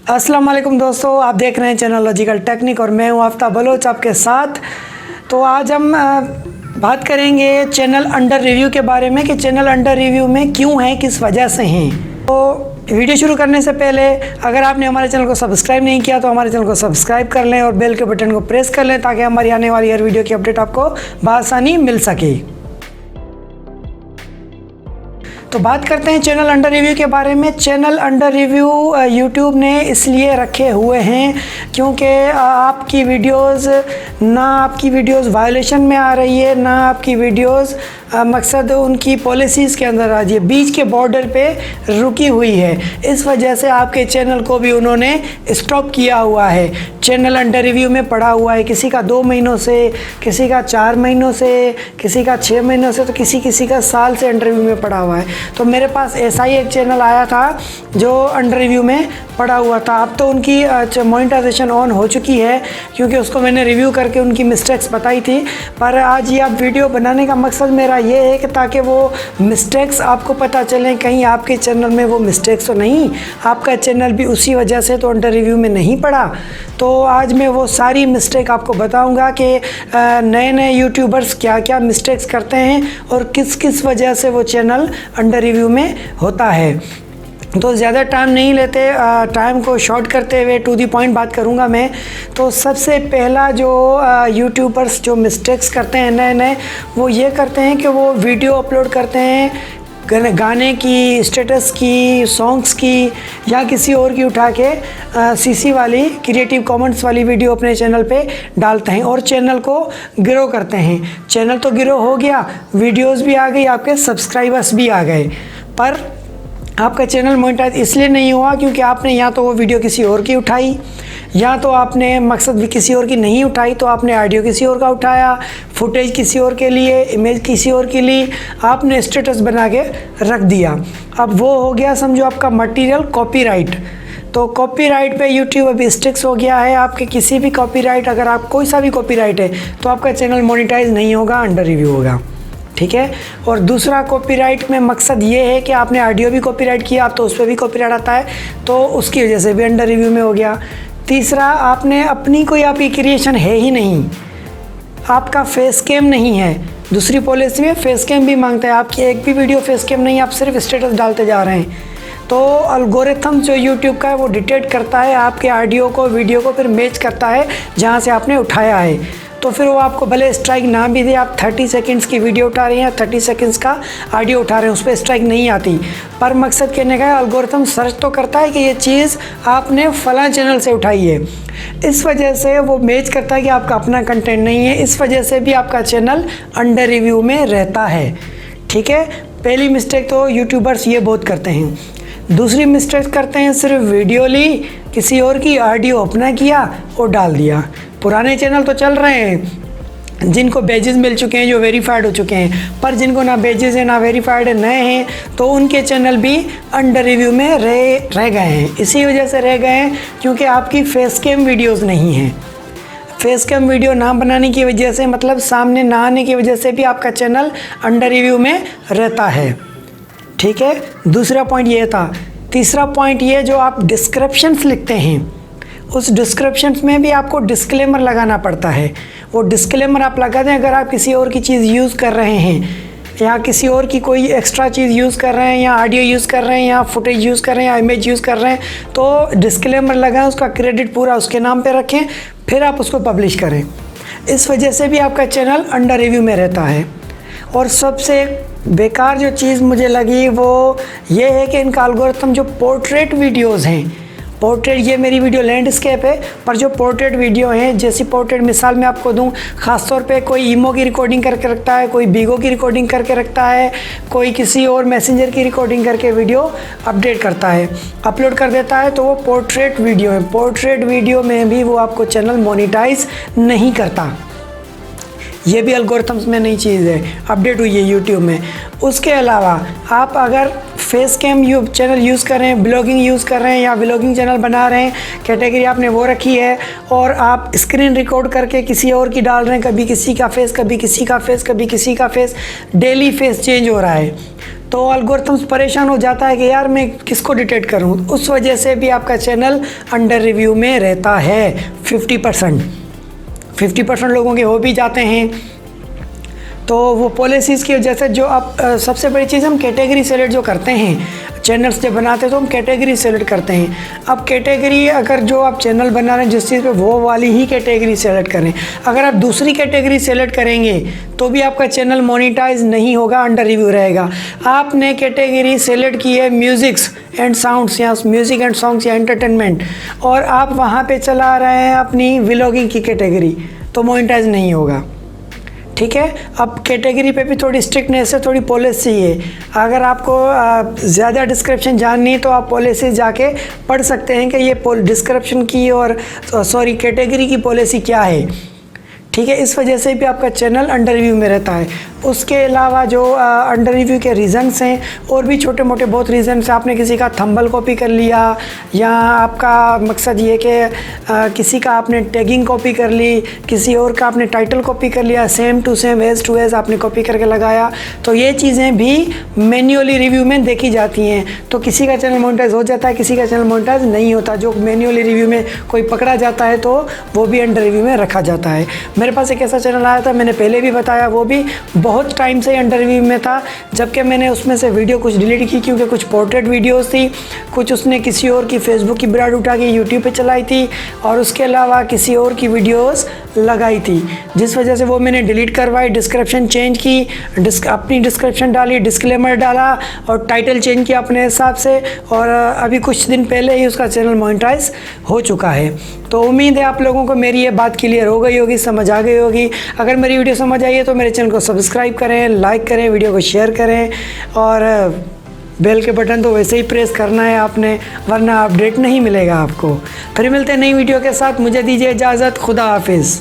अस्सलाम वालेकुम दोस्तों, आप देख रहे हैं चैनल लॉजिकल टेक्निक और मैं हूं आफ्ताब बलोच आपके साथ। तो आज हम बात करेंगे चैनल अंडर रिव्यू के बारे में कि चैनल अंडर रिव्यू में क्यों हैं, किस वजह से हैं। तो वीडियो शुरू करने से पहले अगर आपने हमारे चैनल को सब्सक्राइब नहीं किया तो हमारे चैनल को सब्सक्राइब कर लें और बेल के बटन को प्रेस कर लें ताकि हमारी आने वाली हर वीडियो की अपडेट आपको बआसानी मिल सके। तो बात करते हैं चैनल अंडर रिव्यू के बारे में। चैनल अंडर रिव्यू यूट्यूब ने इसलिए रखे हुए हैं क्योंकि आपकी वीडियोस वायलेशन में आ रही है, ना आपकी वीडियोस मकसद उनकी पॉलिसीज़ के अंदर आ रही है, बीच के बॉर्डर पे रुकी हुई है। इस वजह से आपके चैनल को भी उन्होंने स्टॉप किया हुआ है। चैनल अंडर रिव्यू में पड़ा हुआ है, किसी का 2 महीनों से, किसी का 4 महीनों से, किसी का 6 महीनों से, तो किसी का साल से अंडर रिव्यू में पड़ा हुआ है। तो मेरे पास ऐसा ही एक चैनल आया था जो अंडर रिव्यू में पड़ा हुआ था। अब तो उनकी मोनेटाइजेशन ऑन हो चुकी है क्योंकि उसको मैंने रिव्यू करके उनकी मिस्टेक्स बताई थी। पर आज ये आप वीडियो बनाने का मकसद मेरा ये है कि ताकि वो मिस्टेक्स आपको पता चलें, कहीं आपके चैनल में वो मिस्टेक्स तो नहीं, आपका चैनल भी उसी वजह से तो अंडर रिव्यू में नहीं पड़ा। तो आज मैं वो सारी मिस्टेक आपको बताऊंगा कि नए यूट्यूबर्स क्या क्या मिस्टेक्स करते हैं और किस किस वजह से वो चैनल अंडर रिव्यू में होता है। तो ज़्यादा टाइम नहीं लेते, टाइम को शॉर्ट करते हुए टू दी पॉइंट बात करूंगा मैं। तो सबसे पहला जो यूट्यूबर्स जो मिस्टेक्स करते हैं नए, वो ये करते हैं कि वो वीडियो अपलोड करते हैं गाने की, स्टेटस की, सॉन्ग्स की या किसी और की उठा के सीसी वाली क्रिएटिव कॉमन्स वाली वीडियो अपने चैनल पे डालते हैं और चैनल को ग्रो करते हैं। चैनल तो ग्रो हो गया, वीडियोस भी आ गई, आपके सब्सक्राइबर्स भी आ गए, पर आपका चैनल मोनेटाइज इसलिए नहीं हुआ क्योंकि आपने या तो वो वीडियो किसी और की उठाई, या तो आपने मकसद भी किसी और की नहीं उठाई, तो आपने ऑडियो किसी और का उठाया, फुटेज किसी और के लिए, इमेज किसी और के लिए, आपने स्टेटस बना के रख दिया। अब वो हो गया समझो आपका मटेरियल कॉपीराइट। तो कॉपीराइट पे यूट्यूब अभी स्ट्रिक्ट हो गया है। आपके किसी भी कॉपीराइट, अगर आप कोई सा भी कॉपीराइट है तो आपका चैनल मोनेटाइज नहीं होगा, अंडर रिव्यू होगा, ठीक है। और दूसरा कॉपीराइट में मकसद ये है कि आपने ऑडियो भी कॉपीराइट किया, आप तो उस पर भी कॉपीराइट आता है, तो उसकी वजह से भी अंडर रिव्यू में हो गया। तीसरा, आपने अपनी कोई आपकी क्रिएशन है ही नहीं, आपका फेस कैम नहीं है। दूसरी पॉलिसी में फेस कैम भी मांगता है, आपकी एक भी वीडियो फेस कैम नहीं, आप सिर्फ स्टेटस डालते जा रहे हैं। तो एल्गोरिथम जो यूट्यूब का है वो डिटेक्ट करता है आपके ऑडियो को, वीडियो को, फिर मैच करता है जहाँ से आपने उठाया है। तो फिर वो आपको भले स्ट्राइक ना भी दे, आप 30 सेकंड्स की वीडियो उठा रहे हैं या 30 सेकंड्स का ऑडियो उठा रहे हैं, उस पर स्ट्राइक नहीं आती। पर मकसद कहने का एल्गोरिथम सर्च तो करता है कि ये चीज़ आपने फलां चैनल से उठाई है, इस वजह से वो मैच करता है कि आपका अपना कंटेंट नहीं है, इस वजह से भी आपका चैनल अंडर रिव्यू में रहता है, ठीक है। पहली मिस्टेक तो यूट्यूबर्स ये बहुत करते हैं। दूसरी मिस्टेक करते हैं, सिर्फ वीडियो ली, किसी और की ऑडियो अपना किया और डाल दिया। पुराने चैनल तो चल रहे हैं जिनको बेजेस मिल चुके हैं, जो वेरीफाइड हो चुके हैं, पर जिनको ना बेजेस है ना वेरीफाइड है, नए हैं, तो उनके चैनल भी अंडर रिव्यू में रह गए हैं। इसी वजह से रह गए हैं क्योंकि आपकी फेस कैम वीडियोज़ नहीं हैं। फेस कैम वीडियो ना बनाने की वजह से, मतलब सामने ना आने की वजह से भी आपका चैनल अंडर रिव्यू में रहता है, ठीक है। दूसरा पॉइंट ये था। तीसरा पॉइंट ये, जो आप डिस्क्रिप्शंस लिखते हैं उस डिस्क्रिप्शंस में भी आपको डिस्क्लेमर लगाना पड़ता है। वो डिस्क्लेमर आप लगा दें अगर आप किसी और की चीज़ यूज़ कर रहे हैं या किसी और की कोई एक्स्ट्रा चीज़ यूज़ कर रहे हैं या ऑडियो यूज़ कर रहे हैं या फुटेज यूज़ कर रहे हैं या इमेज यूज़ कर रहे हैं, तो डिस्क्लेमर लगाएं, उसका क्रेडिट पूरा उसके नाम पे रखें, फिर आप उसको पब्लिश करें। इस वजह से भी आपका चैनल अंडर रिव्यू में रहता है। और सबसे बेकार जो चीज़ मुझे लगी वो ये है कि इनका एल्गोरिथम जो पोर्ट्रेट वीडियोज़ हैं, पोर्ट्रेट, ये मेरी वीडियो लैंडस्केप है, पर जो पोर्ट्रेट वीडियो हैं, जैसी पोर्ट्रेट मिसाल मैं आपको दूं, ख़ास तौर पे कोई ईमो की रिकॉर्डिंग करके रखता है, कोई बीगो की रिकॉर्डिंग करके रखता है, कोई किसी और मैसेंजर की रिकॉर्डिंग करके वीडियो अपडेट करता है, अपलोड कर देता है, तो वो पोर्ट्रेट वीडियो है। पोर्ट्रेट वीडियो में भी वो आपको चैनल मोनेटाइज नहीं करता। ये भी एल्गोरिथम्स में नई चीज़ है, अपडेट हुई है यूट्यूब में। उसके अलावा आप अगर फेस कैम चैनल यूज़ कर रहे हैं, ब्लॉगिंग यूज़ कर रहे हैं या व्लॉगिंग चैनल बना रहे हैं, कैटेगरी आपने वो रखी है और आप स्क्रीन रिकॉर्ड करके किसी और की डाल रहे हैं, कभी किसी का फेस, कभी किसी का फेस, कभी किसी का फेस, डेली फेस चेंज हो रहा है, तो एल्गोरिथम्स परेशान हो जाता है कि यार मैं किसको डिटेक्ट करूं, उस वजह से भी आपका चैनल अंडर रिव्यू में रहता है। 50% लोगों के हो भी जाते हैं। तो वो पॉलिसीज़ की वजह से जो आप सबसे बड़ी चीज़ हम कैटेगरी सेलेक्ट जो करते हैं, चैनल्स जब बनाते हैं तो हम कैटेगरी सेलेक्ट करते हैं। अब कैटेगरी अगर जो आप चैनल बना रहे हैं जिस चीज़ पे वो वाली ही कैटेगरी सेलेक्ट करें। अगर आप दूसरी कैटेगरी सेलेक्ट करेंगे तो भी आपका चैनल मोनेटाइज नहीं होगा, अंडर रिव्यू रहेगा। आपने कैटेगरी सेलेक्ट की है म्यूज़िक्स एंड साउंड्स या म्यूज़िक एंड सॉन्ग्स या एंटरटेनमेंट, और आप वहाँ पे चला रहे हैं अपनी व्लॉगिंग की कैटेगरी, तो मोनेटाइज नहीं होगा। ठीक है। अब कैटेगरी पे भी थोड़ी स्ट्रिक्टनेस है, थोड़ी पॉलिसी है। अगर आपको ज़्यादा डिस्क्रिप्शन जाननी है तो आप पॉलिसी जाके पढ़ सकते हैं कि ये डिस्क्रिप्शन की और कैटेगरी की पॉलिसी क्या है। ठीक है। इस वजह से भी आपका चैनल अंडर रिव्यू में रहता है। उसके अलावा जो अंडर रिव्यू के रीज़न्स हैं, और भी छोटे मोटे बहुत रीज़न्स, आपने किसी का थंबनेल कॉपी कर लिया, या आपका मकसद ये कि किसी का आपने टैगिंग कॉपी कर ली, किसी और का आपने टाइटल कॉपी कर लिया, same to same as to as आपने कॉपी करके लगाया, तो ये चीज़ें भी मैन्युअली रिव्यू में देखी जाती हैं। तो किसी का चैनल मोनेटाइज हो जाता है, किसी का चैनल मोनेटाइज नहीं होता। जो मैन्युअली रिव्यू में कोई पकड़ा जाता है तो वो भी अंडर रिव्यू में रखा जाता है। मेरे पास एक ऐसा चैनल आया था, मैंने पहले भी बताया, वो भी बहुत टाइम से अंडर रिव्यू में था, जबकि मैंने उसमें से वीडियो कुछ डिलीट की, क्योंकि कुछ पोर्ट्रेट वीडियोस थी, कुछ उसने किसी और की फेसबुक की ब्रांड उठा के यूट्यूब पे चलाई थी, और उसके अलावा किसी और की वीडियोस लगाई थी, जिस वजह से वो मैंने डिलीट करवाई, डिस्क्रिप्शन चेंज की, अपनी डिस्क्रिप्शन डाली, डिस्क्लेमर डाला और टाइटल चेंज किया अपने हिसाब से, और अभी कुछ दिन पहले ही उसका चैनल मोनेटाइज हो चुका है। तो उम्मीद है आप लोगों को मेरी ये बात क्लियर हो गई होगी, समझ आ गई होगी। अगर मेरी वीडियो समझ आई है तो मेरे चैनल को सब्सक्राइब करें, लाइक करें, वीडियो को शेयर करें, और बेल के बटन तो वैसे ही प्रेस करना है आपने, वरना अपडेट नहीं मिलेगा आपको। फिर मिलते हैं नई वीडियो के साथ। मुझे दीजिए इजाज़त। खुदा हाफिज़।